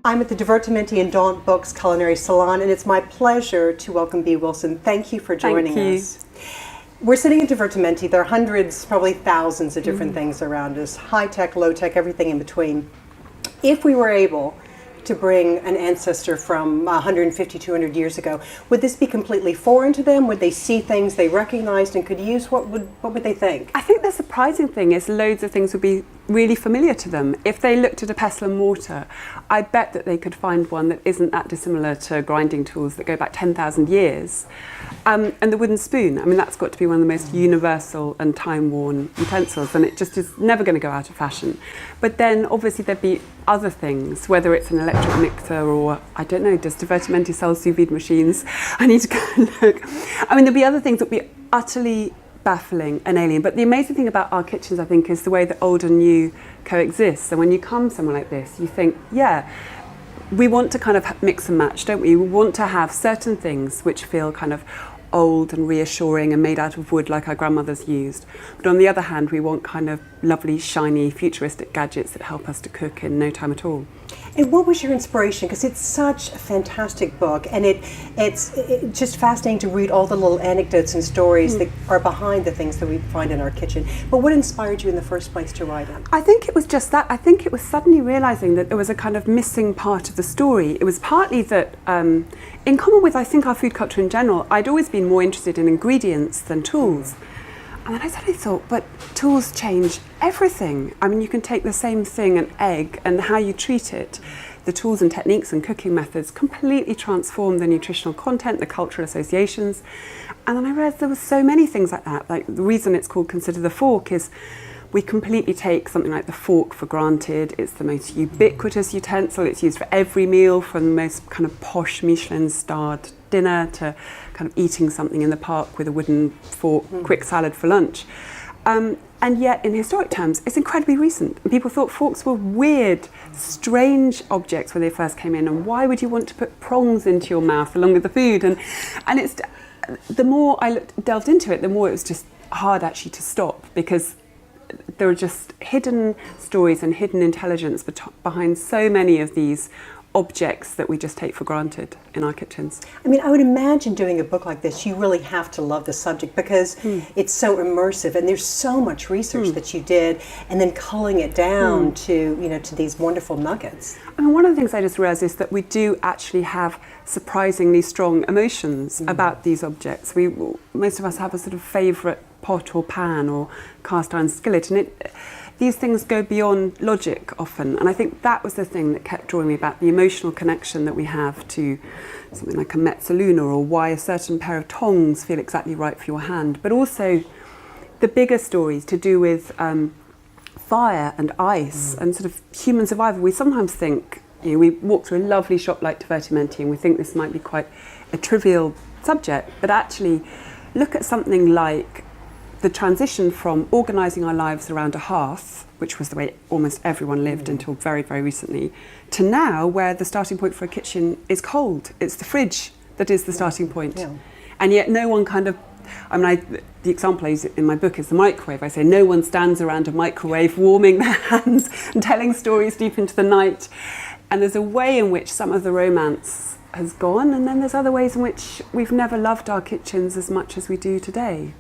I'm at the Divertimenti Daunt Books Culinary Salon, and it's my pleasure to welcome Bea Wilson. Thank you for joining us. We're sitting at Divertimenti. There are hundreds, probably thousands of different things around us, high-tech, low-tech, everything in between. If we were able to bring an ancestor from 150, 200 years ago, would this be completely foreign to them? Would they see things they recognized and could use? What would they think? I think the surprising thing is loads of things would be really familiar to them. If they looked at a pestle and mortar, I bet that they could find one that isn't that dissimilar to grinding tools that go back 10,000 years. And the wooden spoon, I mean, that's got to be one of the most universal and time-worn utensils, and it just is never going to go out of fashion. But then obviously there'd be other things, whether it's an electric mixer or, I don't know, does Divertimenti sell sous vide machines? I need to go and look. I mean, there'd be other things that would be utterly baffling and alien. But the amazing thing about our kitchens, I think, is the way that old and new coexist. So when you come somewhere like this, you think, yeah, we want to kind of mix and match, don't we? We want to have certain things which feel kind of old and reassuring and made out of wood like our grandmothers used. But on the other hand, we want kind of lovely, shiny, futuristic gadgets that help us to cook in no time at all. And what was your inspiration? Because it's such a fantastic book, and it's just fascinating to read all the little anecdotes and stories that are behind the things that we find in our kitchen. But what inspired you in the first place to write it? I think it was just that. I think it was suddenly realising that there was a kind of missing part of the story. It was partly that, in common with, I think, our food culture in general, I'd always been more interested in ingredients than tools. And then I suddenly thought, but tools change everything. I mean, you can take the same thing, an egg, and how you treat it. The tools and techniques and cooking methods completely transform the nutritional content, the cultural associations. And then I realised there were so many things like that. Like, the reason it's called Consider the Fork is we completely take something like the fork for granted. It's the most ubiquitous utensil. It's used for every meal, from the most kind of posh Michelin-starred dinner to kind of eating something in the park with a wooden fork, quick salad for lunch. And yet, in historic terms, it's incredibly recent. And people thought forks were weird, strange objects when they first came in. And why would you want to put prongs into your mouth along with the food? And it's, the more I delved into it, the more it was just hard actually to stop, because there are just hidden stories and hidden intelligence behind so many of these objects that we just take for granted in our kitchens. I mean, I would imagine doing a book like this, you really have to love the subject, because it's so immersive, and there's so much research that you did, and then culling it down to, you know, to these wonderful nuggets. I mean, one of the things I just realised is that we do actually have surprisingly strong emotions about these objects. Most of us have a sort of favourite pot or pan or cast iron skillet, and these things go beyond logic often, and I think that was the thing that kept drawing me back, the emotional connection that we have to something like a mezzaluna, or why a certain pair of tongs feel exactly right for your hand, but also the bigger stories to do with fire and ice and sort of human survival. We sometimes think, you know, we walk through a lovely shop like Divertimenti and we think this might be quite a trivial subject, but actually look at something like the transition from organising our lives around a hearth, which was the way almost everyone lived until very, very recently, to now where the starting point for a kitchen is cold. It's the fridge that is the starting point. Yeah. And yet no one kind of, I mean, the example I use in my book is the microwave. I say no one stands around a microwave warming their hands and telling stories deep into the night. And there's a way in which some of the romance has gone, and then there's other ways in which we've never loved our kitchens as much as we do today.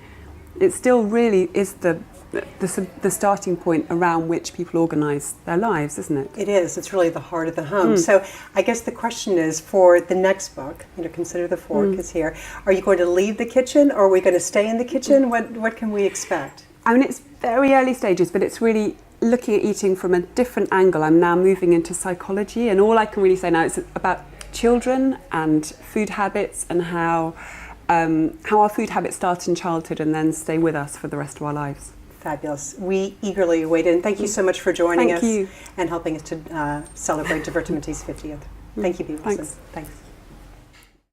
It still really is the starting point around which people organise their lives, isn't it? It is. It's really the heart of the home. So I guess the question is, for the next book, you know, Consider the Fork is here. Are you going to leave the kitchen, or are we going to stay in the kitchen? What can we expect? I mean, it's very early stages, but it's really looking at eating from a different angle. I'm now moving into psychology, and all I can really say now is about children and food habits, and how our food habits start in childhood and then stay with us for the rest of our lives. Fabulous. We eagerly await it, and thank you so much for joining us you. and helping us to celebrate Divertimenti's 50th. Thank you, Bea Wilson. Thanks.